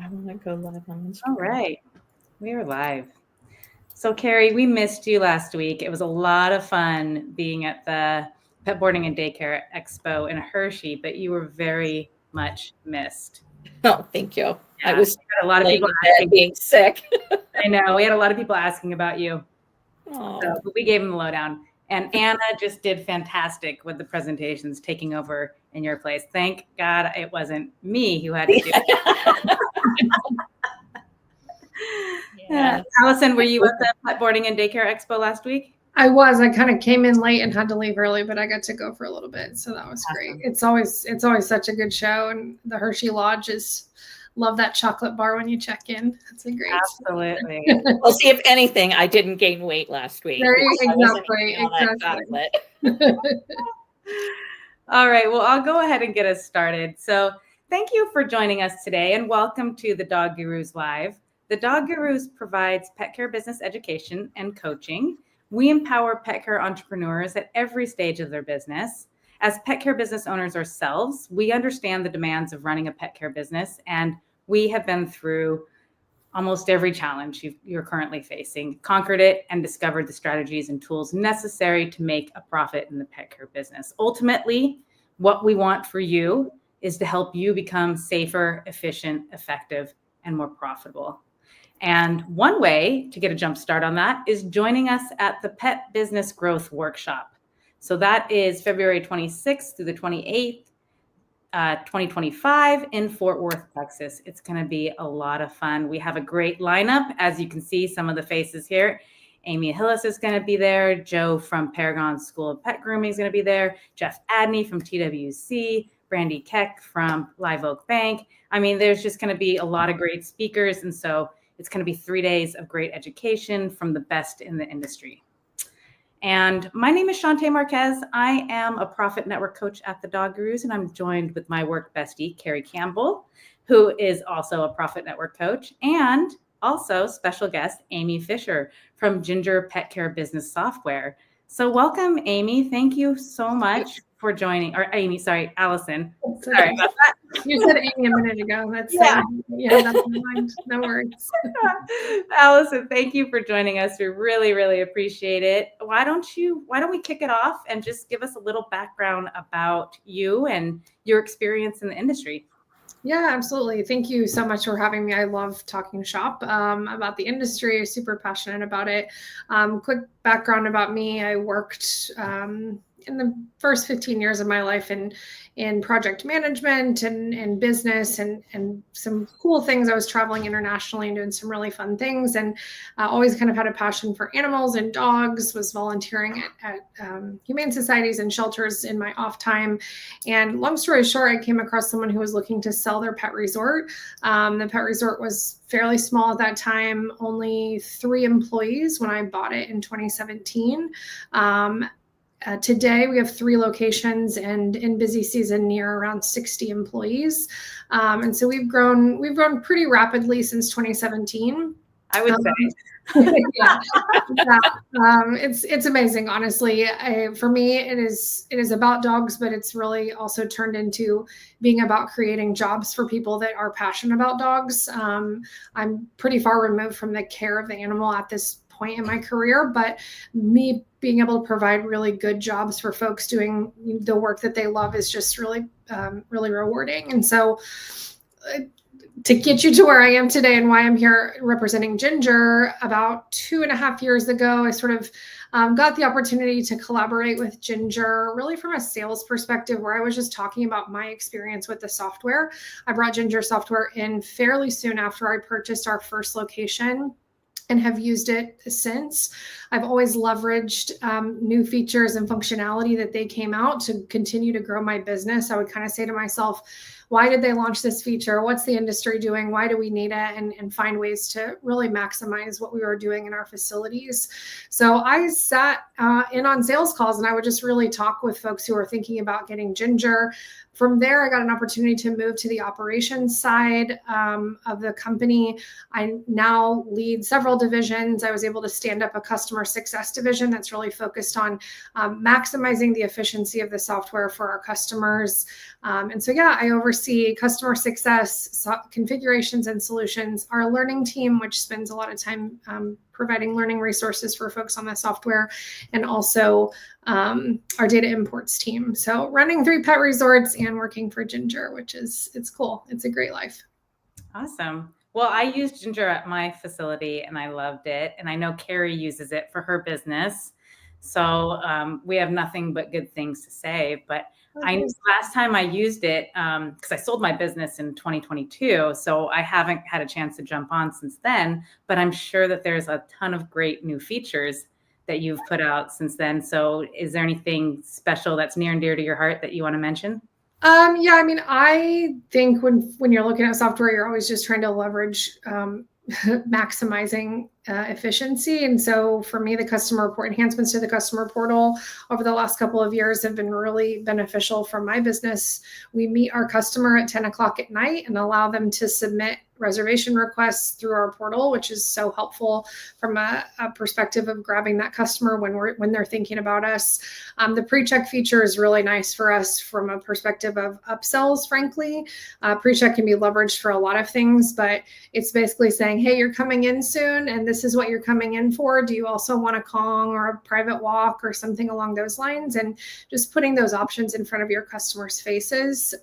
I want to go live on Instagram. All right. We are live. So, Carrie, we missed you last week. It was a lot of fun being at the Pet Boarding and Daycare Expo in Hershey, but you were very much missed. Oh, thank you. I Yeah, we was had a lot of laying people in bed asking. being sick. I know we had a lot of people asking about you, Oh, but we gave them the lowdown. And Anna just did fantastic with the presentations, taking over in your place. Thank God it wasn't me who had to do it. yes. Allison, were you at the Pet Boarding and Daycare Expo last week? I was. I kind of came in late and had to leave early, but I got to go for a little bit, so that was great. Awesome. It's always such a good show, and the Hershey Lodge is love that chocolate bar when you check in. That's a great. Absolutely. Well, see, if anything, I didn't gain weight last week. Exactly. All right. Well, I'll go ahead and get us started. So thank you for joining us today and welcome to the Dog Gurus Live. The Dog Gurus provides pet care business education and coaching. We empower pet care entrepreneurs at every stage of their business. As pet care business owners ourselves, we understand the demands of running a pet care business, and we have been through almost every challenge you're currently facing, conquered it, and discovered the strategies and tools necessary to make a profit in the pet care business. Ultimately, what we want for you is to help you become safer, efficient, effective, and more profitable. And one way to get a jump start on that is joining us at the Pet Business Growth Workshop. So that is February 26th through the 28th. 2025 in Fort Worth, Texas. It's going to be a lot of fun. We have a great lineup. As you can see, some of the faces here. Amy Hillis is going to be there. Joe from Paragon School of Pet Grooming is going to be there. Jeff Adney from TWC. Brandy Keck from Live Oak Bank. I mean, there's just going to be a lot of great speakers. And so it's going to be 3 days of great education from the best in the industry. And my name is Shantae Marquez. I am a profit network coach at the Dog Gurus, and I'm joined with my work bestie, Carrie Campbell, who is also a profit network coach, and also special guest, Amy Fisher from Gingr Pet Care Business Software. So welcome, Amy. Thank you so much for joining, or Amy, sorry, Allison. Sorry about that. You said Amy a minute ago. That's yeah. You have that in mind. No worries. Allison, thank you for joining us. We really, really appreciate it. Why don't we kick it off and just give us a little background about you and your experience in the industry? Yeah, absolutely. Thank you so much for having me. I love talking shop about the industry. Super passionate about it. Quick background about me. I worked in the first 15 years of my life in project management and business and some cool things. I was traveling internationally and doing some really fun things, and always kind of had a passion for animals and dogs, was volunteering at humane societies and shelters in my off time. And long story short, I came across someone who was looking to sell their pet resort. The pet resort was fairly small at that time, only 3 employees when I bought it in 2017. Today we have 3 locations, and in busy season near around 60 employees. And so we've grown pretty rapidly since 2017. I would say. Yeah. It's amazing, honestly. For me, it is about dogs, but it's really also turned into being about creating jobs for people that are passionate about dogs. I'm pretty far removed from the care of the animal at this point in my career, but me being able to provide really good jobs for folks doing the work that they love is just really, really rewarding. And so to get you to where I am today and why I'm here representing Gingr, about 2.5 years ago, I sort of got the opportunity to collaborate with Gingr, really from a sales perspective, where I was just talking about my experience with the software. I brought Gingr software in fairly soon after I purchased our first location, and have used it since. I've always leveraged new features and functionality that they came out to continue to grow my business. I would kind of say to myself, why did they launch this feature? What's the industry doing? Why do we need it? And find ways to really maximize what we were doing in our facilities. So I sat in on sales calls, and I would just really talk with folks who are thinking about getting Gingr. From there, I got an opportunity to move to the operations side of the company. I now lead several divisions. I was able to stand up a customer success division that's really focused on maximizing the efficiency of the software for our customers. And so, yeah, I oversee customer success, configurations and solutions, our learning team, which spends a lot of time providing learning resources for folks on the software, and also our data imports team. So running 3 pet resorts and working for Gingr, which it's cool. It's a great life. Awesome. Well, I used Gingr at my facility and I loved it. And I know Carrie uses it for her business. So we have nothing but good things to say. But last time I used it, because I sold my business in 2022, so I haven't had a chance to jump on since then, but I'm sure that there's a ton of great new features that you've put out since then. So is there anything special that's near and dear to your heart that you want to mention? Yeah, I mean, I think when you're looking at software, you're always just trying to leverage maximizing efficiency. And so for me, the customer report enhancements to the customer portal over the last couple of years have been really beneficial for my business. We meet our customer at 10 o'clock at night and allow them to submit reservation requests through our portal, which is so helpful from a perspective of grabbing that customer when they're thinking about us. The pre-check feature is really nice for us from a perspective of upsells, frankly. Pre-check can be leveraged for a lot of things, but it's basically saying, hey, you're coming in soon, and this is what you're coming in for. Do you also want a Kong or a private walk or something along those lines? And just putting those options in front of your customers' faces.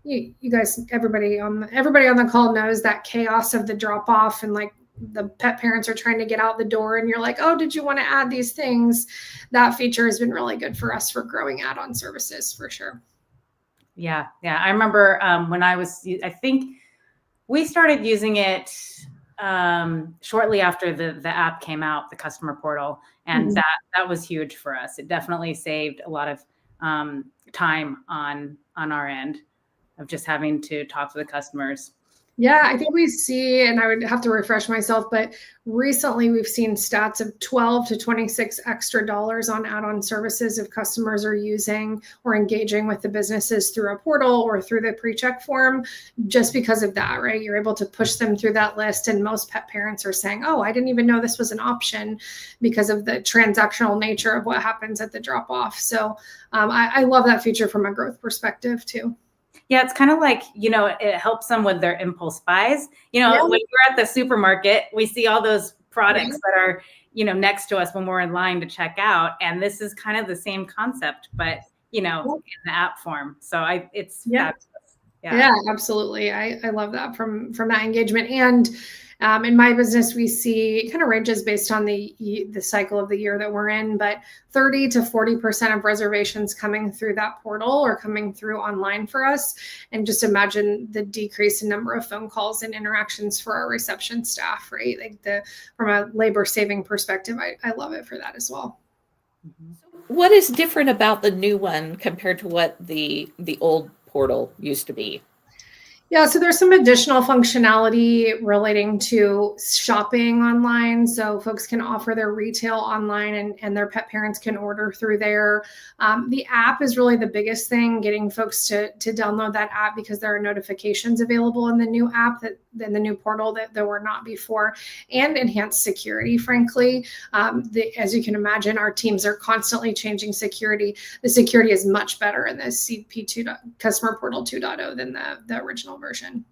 You guys, everybody on the call knows that chaos of the drop off, and like the pet parents are trying to get out the door and you're like, oh, did you want to add these things? That feature has been really good for us for growing add-on services for sure. Yeah. I remember I think we started using it shortly after the app came out, the customer portal, and that was huge for us. It definitely saved a lot of time on our end of just having to talk to the customers. Yeah, I think we see, and I would have to refresh myself, but recently we've seen stats of 12 to 26 extra dollars on add-on services if customers are using or engaging with the businesses through a portal or through the pre-check form, just because of that, right? You're able to push them through that list, and most pet parents are saying, oh, I didn't even know this was an option because of the transactional nature of what happens at the drop-off. So I love that feature from a growth perspective too. Yeah, it's kind of like, it helps them with their impulse buys. When we're at the supermarket, we see all those products that are, next to us when we're in line to check out. And this is kind of the same concept, but, in the app form. So it's fabulous. Yeah, absolutely. I love that from that engagement. And in my business, we see it kind of ranges based on the cycle of the year that we're in, but 30 to 40% of reservations coming through that portal or coming through online for us. And just imagine the decrease in number of phone calls and interactions for our reception staff, right? Like from a labor saving perspective, I love it for that as well. What is different about the new one compared to what the old portal used to be? Yeah, so there's some additional functionality relating to shopping online. So folks can offer their retail online and their pet parents can order through there. The app is really the biggest thing, getting folks to download that app because there are notifications available in the new app in the new portal that there were not before, and enhanced security, frankly. As you can imagine, our teams are constantly changing security. The security is much better in the CP2 Customer Portal 2.0 than the original version.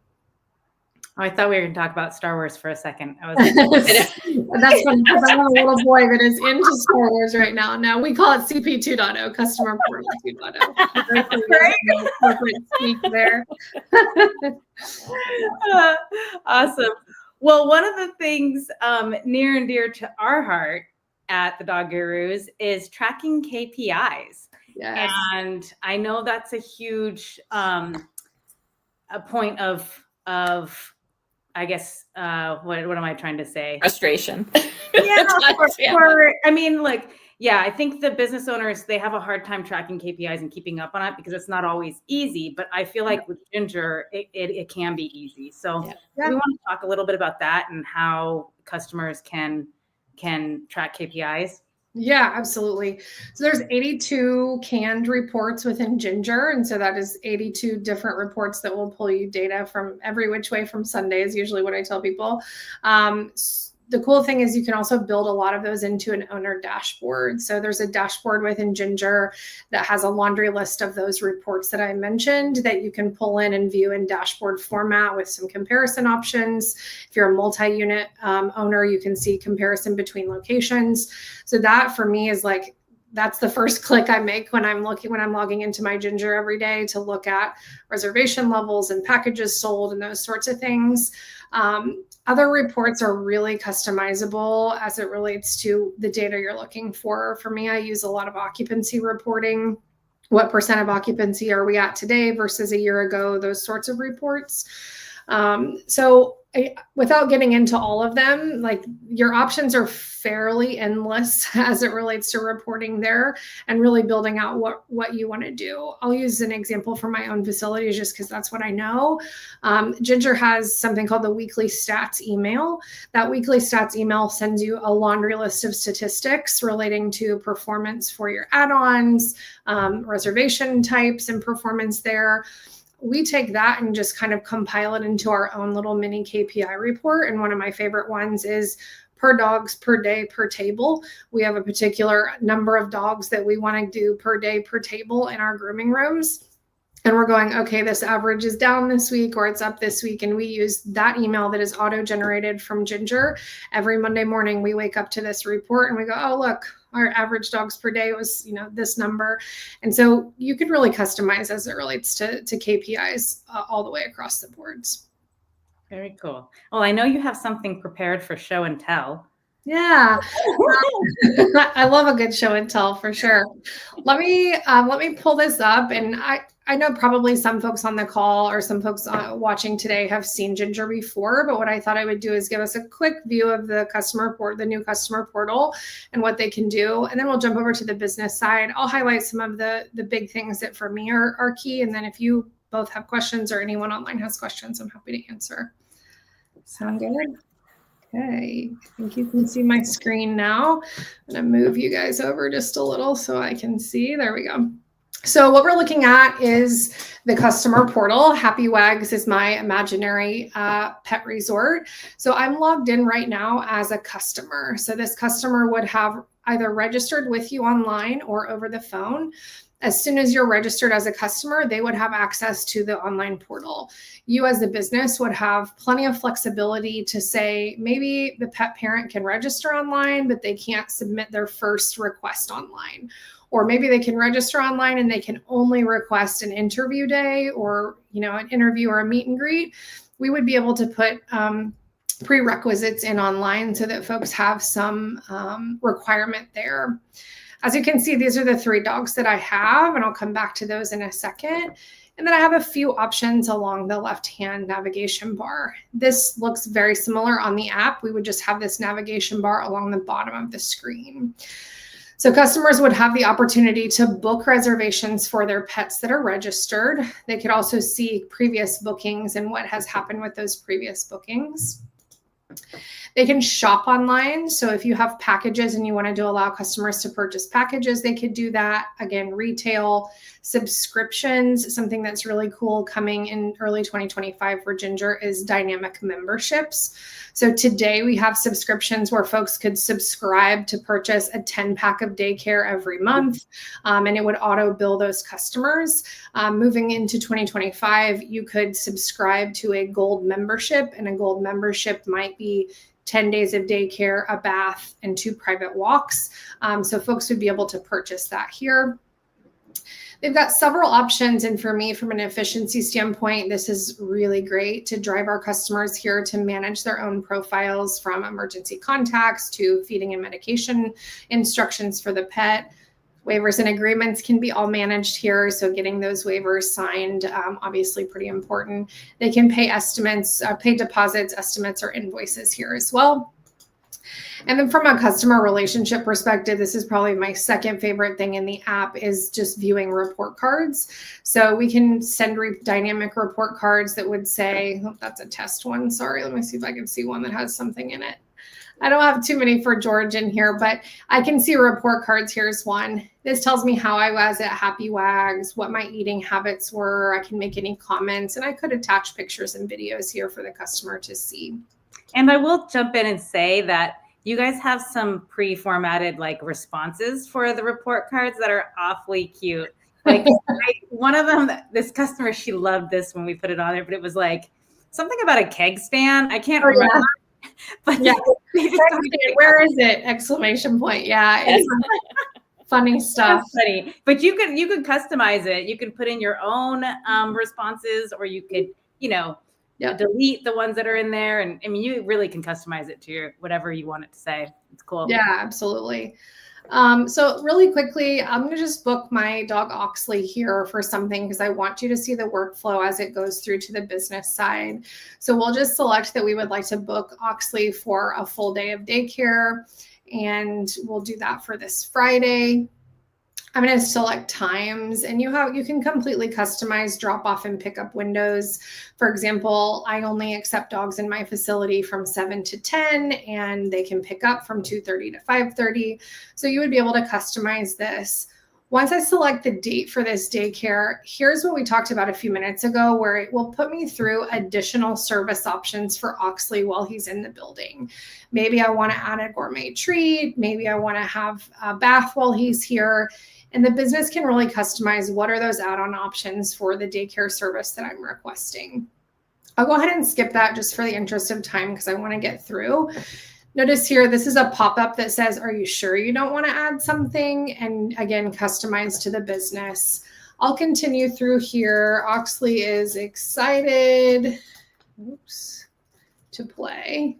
Oh, I thought we were going to talk about Star Wars for a second. That's funny because I have a little boy that is into Star Wars right now. No, we call it CP 2.0, Customer Portal 2.0. Right? Corporate speak there. Awesome. Well, one of the things near and dear to our heart at the Dog Gurus is tracking KPIs. Yes. And I know that's a huge a point of I guess what am I trying to say? Frustration. Yeah, I think the business owners, they have a hard time tracking KPIs and keeping up on it because it's not always easy. But I feel like with Gingr, it can be easy. So we want to talk a little bit about that and how customers can track KPIs. Yeah, absolutely. So there's 82 canned reports within Gingr. And so that is 82 different reports that will pull you data from every which way from Sunday is usually what I tell people. The cool thing is you can also build a lot of those into an owner dashboard. So there's a dashboard within Gingr that has a laundry list of those reports that I mentioned that you can pull in and view in dashboard format with some comparison options. If you're a multi-unit owner, you can see comparison between locations. So that for me is like, that's the first click I make when I'm logging into my Gingr every day to look at reservation levels and packages sold and those sorts of things. Other reports are really customizable as it relates to the data you're looking for. For me, I use a lot of occupancy reporting. What percent of occupancy are we at today versus a year ago? Those sorts of reports. Without getting into all of them, like your options are fairly endless as it relates to reporting there and really building out what you want to do. I'll use an example from my own facilities just because that's what I know. Gingr has something called the weekly stats email. That weekly stats email sends you a laundry list of statistics relating to performance for your add-ons, reservation types and performance there. We take that and just kind of compile it into our own little mini KPI report. And one of my favorite ones is per dogs per day per table. We have a particular number of dogs that we want to do per day per table in our grooming rooms. And we're going, okay, this average is down this week or it's up this week. And we use that email that is auto-generated from Gingr. Every Monday morning, we wake up to this report and we go, oh, look, our average dogs per day was, this number. And so you could really customize as it relates to KPIs all the way across the boards. Very cool. Well, I know you have something prepared for show and tell. Yeah, I love a good show and tell for sure. Let me pull this up, and I know probably some folks on the call or some folks watching today have seen Gingr before, but what I thought I would do is give us a quick view of the the new customer portal and what they can do, and then we'll jump over to the business side. I'll highlight some of the big things that for me are key, and then if you both have questions or anyone online has questions, I'm happy to answer. Sound good? Okay, I think you can see my screen now. I'm going to move you guys over just a little so I can see. There we go. So what we're looking at is the customer portal. Happy Wags is my imaginary pet resort. So I'm logged in right now as a customer. So this customer would have either registered with you online or over the phone. As soon as you're registered as a customer, they would have access to the online portal. You as a business would have plenty of flexibility to say, maybe the pet parent can register online, but they can't submit their first request online. Or maybe they can register online and they can only request an interview day or, an interview or a meet and greet. We would be able to put prerequisites in online so that folks have some requirement there. As you can see, these are the 3 dogs that I have, and I'll come back to those in a second. And then I have a few options along the left-hand navigation bar. This looks very similar on the app. We would just have this navigation bar along the bottom of the screen. So customers would have the opportunity to book reservations for their pets that are registered. They could also see previous bookings and what has happened with those previous bookings. They can shop online. So if you have packages and you wanted to allow customers to purchase packages, they could do that. Again, retail subscriptions, something that's really cool coming in early 2025 for Gingr is dynamic memberships. So today we have subscriptions where folks could subscribe to purchase a 10-pack of daycare every month, and it would auto bill those customers. Moving into 2025, you could subscribe to a gold membership, and a gold membership might be 10 days of daycare, a bath, and 2 private walks. So folks would be able to purchase that here. They've got several options. And for me, from an efficiency standpoint, this is really great to drive our customers here to manage their own profiles, from emergency contacts to feeding and medication instructions for the pet. Waivers and agreements can be all managed here. So getting those waivers signed, obviously pretty important. They can pay estimates, pay deposits, estimates, or invoices here as well. And then from a customer relationship perspective, this is probably my second favorite thing in the app is just viewing report cards. So we can send dynamic report cards that would say, oh, that's a test one. Sorry, let me see if I can see one that has something in it. I don't have too many for George in here, but I can see report cards. Here's one. This tells me how I was at Happy Wags, what my eating habits were. I can make any comments, and I could attach pictures and videos here for the customer to see. And I will jump in and say that you guys have some pre-formatted like responses for the report cards that are awfully cute. Like one of them, this customer, she loved this when we put it on there, but it was like something about a keg stand. I can't remember. Yeah. But yeah. Where is it? Exclamation point. Yeah. It's funny stuff. That's funny. But you could customize it. You can put in your own responses, or you could, delete the ones that are in there. And I mean, you really can customize it to your whatever you want it to say. It's cool. Yeah, absolutely. So really quickly, I'm going to just book my dog Oxley here for something because I want you to see the workflow as it goes through to the business side. So we'll just select that we would like to book Oxley for a full day of daycare, and we'll do that for this Friday. I'm going to select times, and you can completely customize drop off and pickup windows. For example, I only accept dogs in my facility from 7 to 10, and they can pick up from 2:30 to 5:30. So you would be able to customize this. Once I select the date for this daycare, here's what we talked about a few minutes ago, where it will put me through additional service options for Oxley while he's in the building. Maybe I want to add a gourmet treat. Maybe I want to have a bath while he's here. And the business can really customize what are those add-on options for the daycare service that I'm requesting. I'll go ahead and skip that just for the interest of time because I want to get through. Notice here, this is a pop-up that says, are you sure you don't want to add something? And again, customize to the business. I'll continue through here. Oxley is excited to play.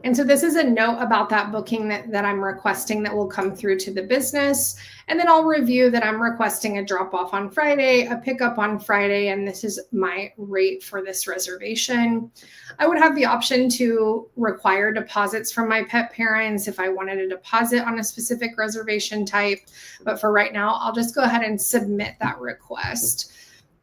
And so this is a note about that booking that I'm requesting that will come through to the business. And then I'll review that I'm requesting a drop off on Friday, a pickup on Friday, and this is my rate for this reservation. I would have the option to require deposits from my pet parents if I wanted a deposit on a specific reservation type. But for right now, I'll just go ahead and submit that request.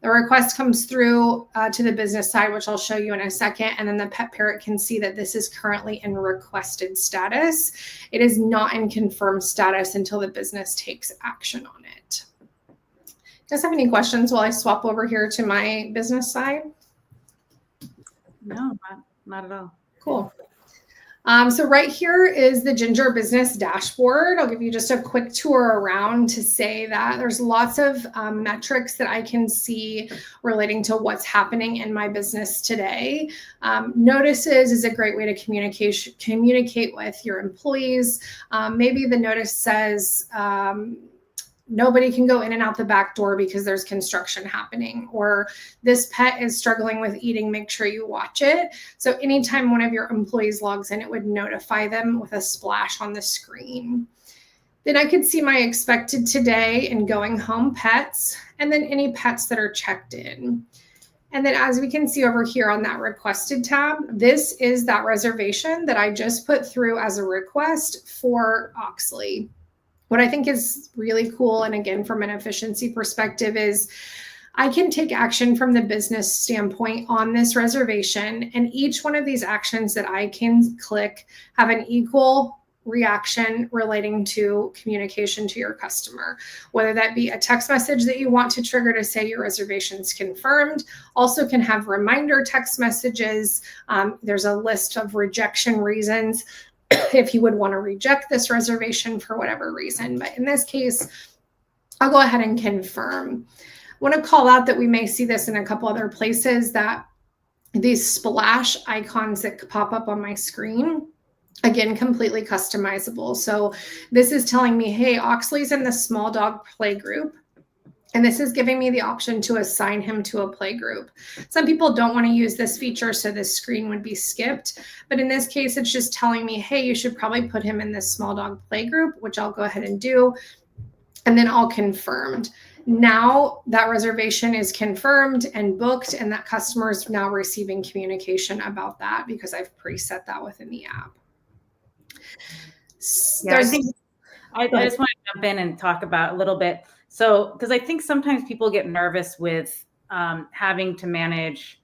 The request comes through to the business side, which I'll show you in a second, and then the pet parent can see that this is currently in requested status. It is not in confirmed status until the business takes action on it. Do you guys have any questions while I swap over here to my business side? No, not at all. Cool. So right here is the Gingr business dashboard. I'll give you just a quick tour around to say that there's lots of metrics that I can see relating to what's happening in my business today. Notices is a great way to communicate with your employees. Maybe the notice says, nobody can go in and out the back door because there's construction happening, or this pet is struggling with eating, make sure you watch it. So anytime one of your employees logs in, it would notify them with a splash on the screen. Then I could see my expected today and going home pets, and then any pets that are checked in. And then as we can see over here on that requested tab, this is that reservation that I just put through as a request for Oxley. What I think is really cool, and again, from an efficiency perspective, is I can take action from the business standpoint on this reservation, and each one of these actions that I can click have an equal reaction relating to communication to your customer, whether that be a text message that you want to trigger to say your reservation's confirmed. Also can have reminder text messages. There's a list of rejection reasons if you would want to reject this reservation for whatever reason. But in this case, I'll go ahead and confirm. I want to call out that we may see this in a couple other places, that these splash icons that pop up on my screen, again, completely customizable. So this is telling me, hey, Oxley's in the small dog play group. And this is giving me the option to assign him to a play group. Some people don't want to use this feature, so this screen would be skipped. But in this case, it's just telling me, hey, you should probably put him in this small dog play group, which I'll go ahead and do. And then all confirmed. Now that reservation is confirmed and booked, and that customer is now receiving communication about that because I've preset that within the app. Yeah, I just want to jump in and talk about a little bit. So, because I think sometimes people get nervous with having to manage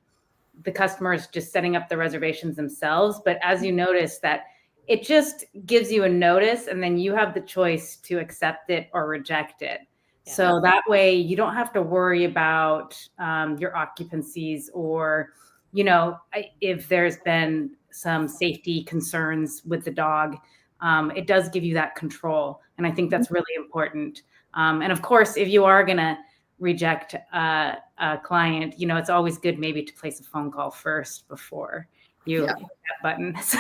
the customers just setting up the reservations themselves. But as you notice that it just gives you a notice and then you have the choice to accept it or reject it. Yeah. So that way you don't have to worry about your occupancies or, if there's been some safety concerns with the dog. It does give you that control. And I think that's really important. And of course, if you are going to reject a client, it's always good maybe to place a phone call first before you hit that button. So.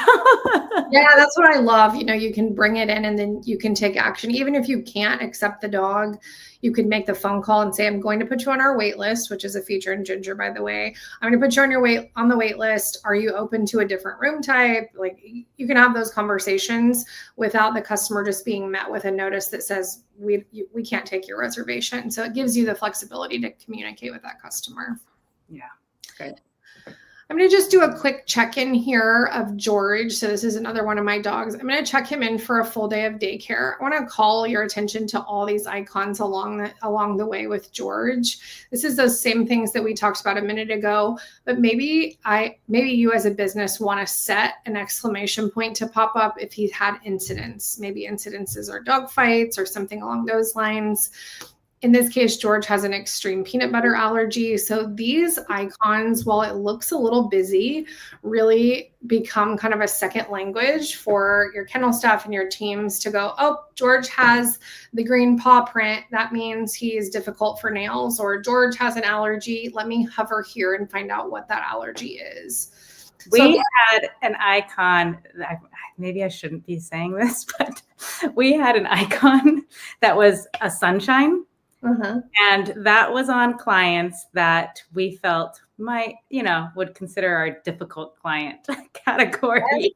Yeah, that's what I love. You can bring it in and then you can take action. Even if you can't accept the dog, you could make the phone call and say, I'm going to put you on our wait list, which is a feature in Gingr, by the way. I'm going to put you on the wait list. Are you open to a different room type? Like, you can have those conversations without the customer just being met with a notice that says, we can't take your reservation. So it gives you the flexibility to communicate with that customer. Yeah, great. I'm going to just do a quick check-in here of George. So this is another one of my dogs. I'm going to check him in for a full day of daycare. I want to call your attention to all these icons along the way with George. This is those same things that we talked about a minute ago, but maybe you as a business want to set an exclamation point to pop up if he's had incidents. Maybe incidences are dog fights or something along those lines. In this case, George has an extreme peanut butter allergy. So these icons, while it looks a little busy, really become kind of a second language for your kennel staff and your teams to go, oh, George has the green paw print. That means he's difficult for nails. Or George has an allergy. Let me hover here and find out what that allergy is. We had an icon, maybe I shouldn't be saying this, but we had an icon that was a sunshine. And that was on clients that we felt might, would consider our difficult client category.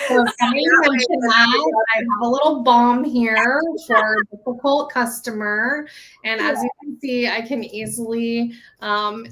So funny you mentioned that. I have a little bomb here for a difficult customer. And as you can see, I can easily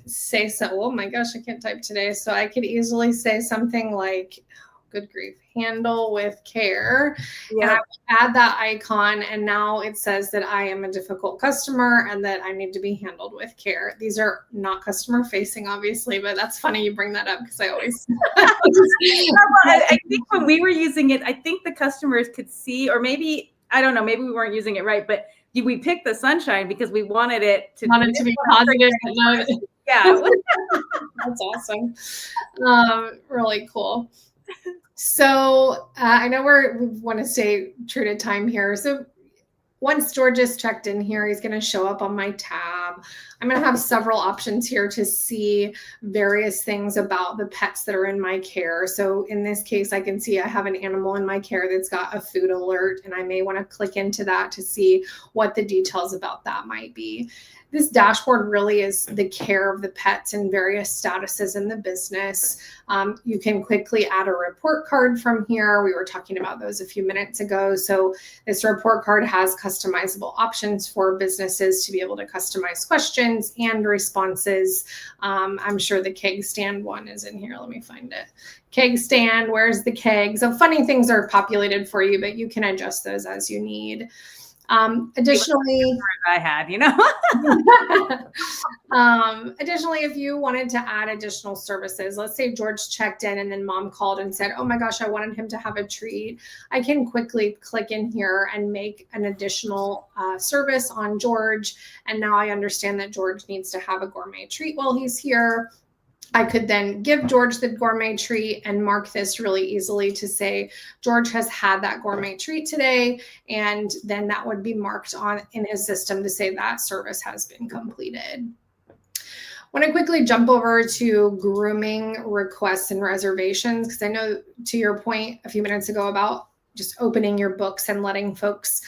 say so. Oh my gosh, I can't type today. So I could easily say something like, good grief, handle with care. Yeah. And I will add that icon. And now it says that I am a difficult customer and that I need to be handled with care. These are not customer facing, obviously, but that's funny you bring that up because I always. I think when we were using it, I think the customers could see, or maybe, I don't know, maybe we weren't using it right, but we picked the sunshine because we wanted it to be positive. Yeah. That's awesome. Really cool. So I know we want to stay true to time here. So once George is checked in here, he's going to show up on my tab. I'm going to have several options here to see various things about the pets that are in my care. So in this case, I can see I have an animal in my care that's got a food alert, and I may want to click into that to see what the details about that might be. This dashboard really is the care of the pets in various statuses in the business. You can quickly add a report card from here. We were talking about those a few minutes ago. So this report card has customizable options for businesses to be able to customize questions and responses. I'm sure the keg stand one is in here. Let me find it. Keg stand, where's the keg? So funny things are populated for you, but you can adjust those as you need. Additionally, I had, additionally, if you wanted to add additional services, let's say George checked in and then mom called and said, oh my gosh, I wanted him to have a treat. I can quickly click in here and make an additional service on George. And now I understand that George needs to have a gourmet treat while he's here. I could then give George the gourmet treat and mark this really easily to say, George has had that gourmet treat today. And then that would be marked on in his system to say that service has been completed. I want to quickly jump over to grooming requests and reservations, because I know to your point a few minutes ago about just opening your books and letting folks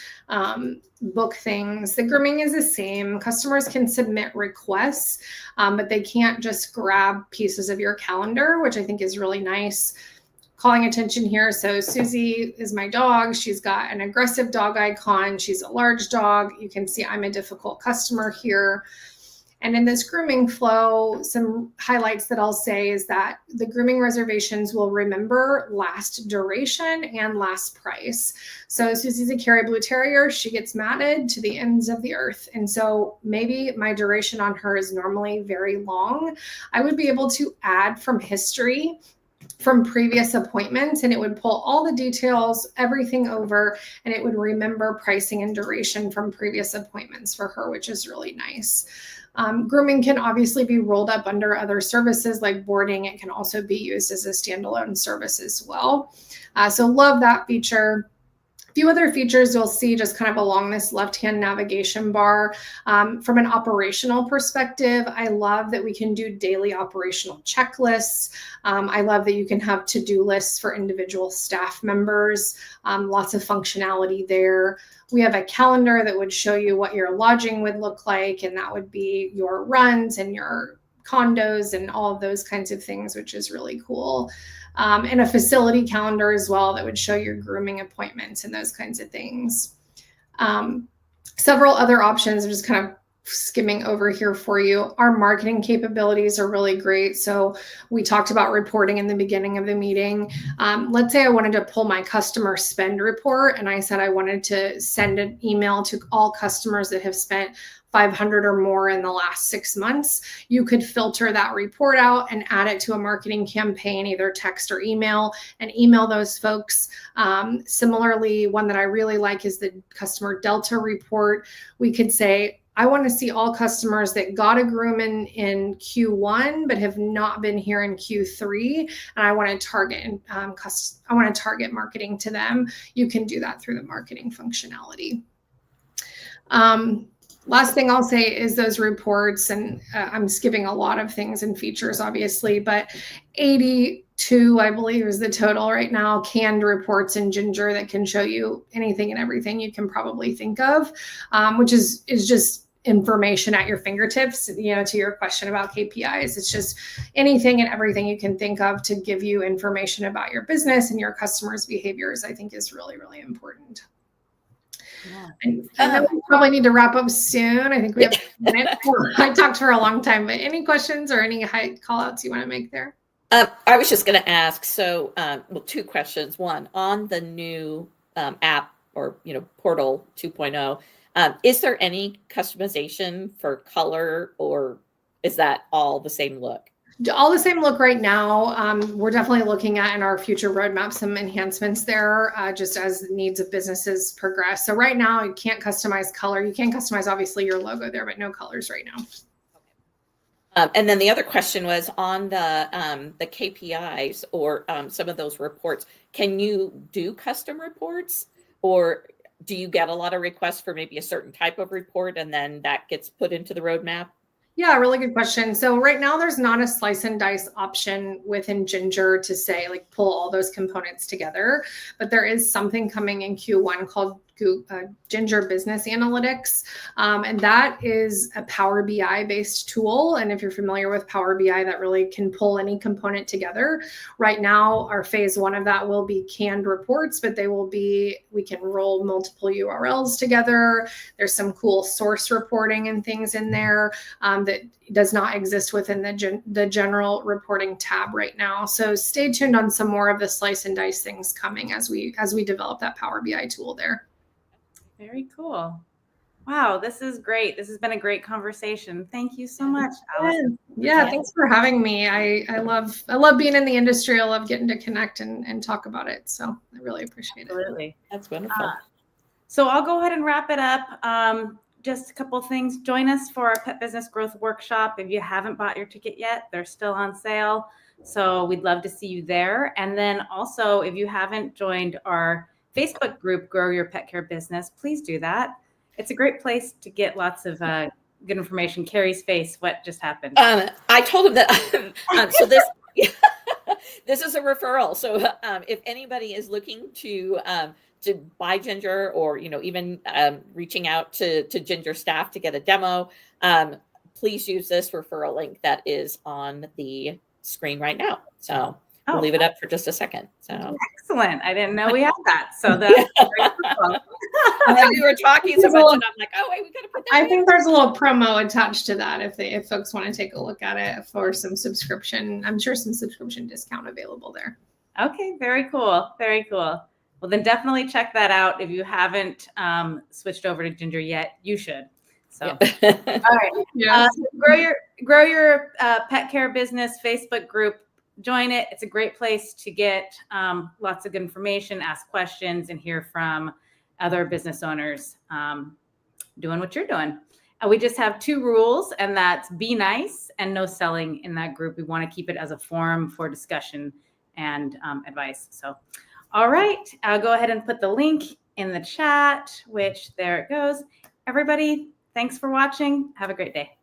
book things. The grooming is the same. Customers can submit requests, but they can't just grab pieces of your calendar, which I think is really nice. Calling attention here. So Susie is my dog. She's got an aggressive dog icon. She's a large dog. You can see I'm a difficult customer here. And in this grooming flow, some highlights that I'll say is that the grooming reservations will remember last duration and last price. So Susie's a Kerry Blue Terrier. She gets matted to the ends of the earth. And so maybe my duration on her is normally very long. I would be able to add from history from previous appointments, and it would pull all the details, everything over, and it would remember pricing and duration from previous appointments for her, which is really nice. Grooming can obviously be rolled up under other services like boarding. It can also be used as a standalone service as well. So love that feature. A few other features you'll see just kind of along this left-hand navigation bar. From an operational perspective, I love that we can do daily operational checklists. I love that you can have to-do lists for individual staff members. Lots of functionality there. We have a calendar that would show you what your lodging would look like, and that would be your runs and your condos and all of those kinds of things, which is really cool. And a facility calendar as well that would show your grooming appointments and those kinds of things. Several other options, I'm just kind of skimming over here for you. Our marketing capabilities are really great. So we talked about reporting in the beginning of the meeting. Let's say I wanted to pull my customer spend report, and I said I wanted to send an email to all customers that have spent 500 or more in the last 6 months. You could filter that report out and add it to a marketing campaign, either text or email, and email those folks. Similarly, one that I really like is the customer delta report. We could say, I want to see all customers that got a groom in Q1 but have not been here in Q3, and I want to target marketing to them. You can do that through the marketing functionality. Last thing I'll say is those reports, and I'm skipping a lot of things and features, obviously, but 82, I believe, is the total right now, canned reports in Gingr that can show you anything and everything you can probably think of, which is just information at your fingertips. To your question about KPIs, it's just anything and everything you can think of to give you information about your business and your customers' behaviors, I think is really, really important. Yeah. And then we probably need to wrap up soon. I think we have a minute. I talked for a long time, but any questions or any call outs you want to make there? I was just going to ask, so, two questions. One, on the new app or, portal 2.0, is there any customization for color, or is that all the same look? All the same look right now. We're definitely looking at in our future roadmap some enhancements there, just as the needs of businesses progress. So right now you can't customize color. You can customize obviously your logo there, but no colors right now. And then the other question was on the KPIs or some of those reports. Can you do custom reports, or do you get a lot of requests for maybe a certain type of report and then that gets put into the roadmap? Yeah, really good question. So right now there's not a slice and dice option within Gingr to say like pull all those components together, but there is something coming in Q1 called Gingr Business Analytics. And that is a Power BI based tool. And if you're familiar with Power BI, that really can pull any component together. Right now, our phase one of that will be canned reports, but we can roll multiple URLs together. There's some cool source reporting and things in there that does not exist within the general reporting tab right now. So stay tuned on some more of the slice and dice things coming as we develop that Power BI tool there. Very cool. Wow, this is great. This has been a great conversation. Thank you so much, Allison. Yeah, thanks for having me. I love being in the industry. I love getting to connect and talk about it. So I really appreciate it. Absolutely. That's wonderful. So I'll go ahead and wrap it up. Just a couple of things. Join us for our Pet Business Growth Workshop. If you haven't bought your ticket yet, they're still on sale. So we'd love to see you there. And then also, if you haven't joined our Facebook group, Grow Your Pet Care Business, please do that. It's a great place to get lots of good information. Carrie's face, what just happened? I told him that, so this is a referral. So if anybody is looking to buy Gingr, or, even reaching out to Gingr staff to get a demo, please use this referral link that is on the screen right now. So we'll leave it up for just a second. So excellent. I didn't know we had that. So that's very cool. We were talking so much, and I'm like, oh wait, we got to put that. I think there's a little promo attached to that if folks want to take a look at it for some subscription. I'm sure some subscription discount available there. Okay, very cool. Very cool. Well, then definitely check that out. If you haven't switched over to Gingr yet, you should. So, Yeah. all right. Yes. Grow your pet care business Facebook group. Join it. It's a great place to get lots of good information, ask questions, and hear from other business owners doing what you're doing. We just have 2 rules, and that's be nice and no selling in that group. We want to keep it as a forum for discussion and advice. So, all right, I'll go ahead and put the link in the chat, which there it goes. Everybody, thanks for watching. Have a great day.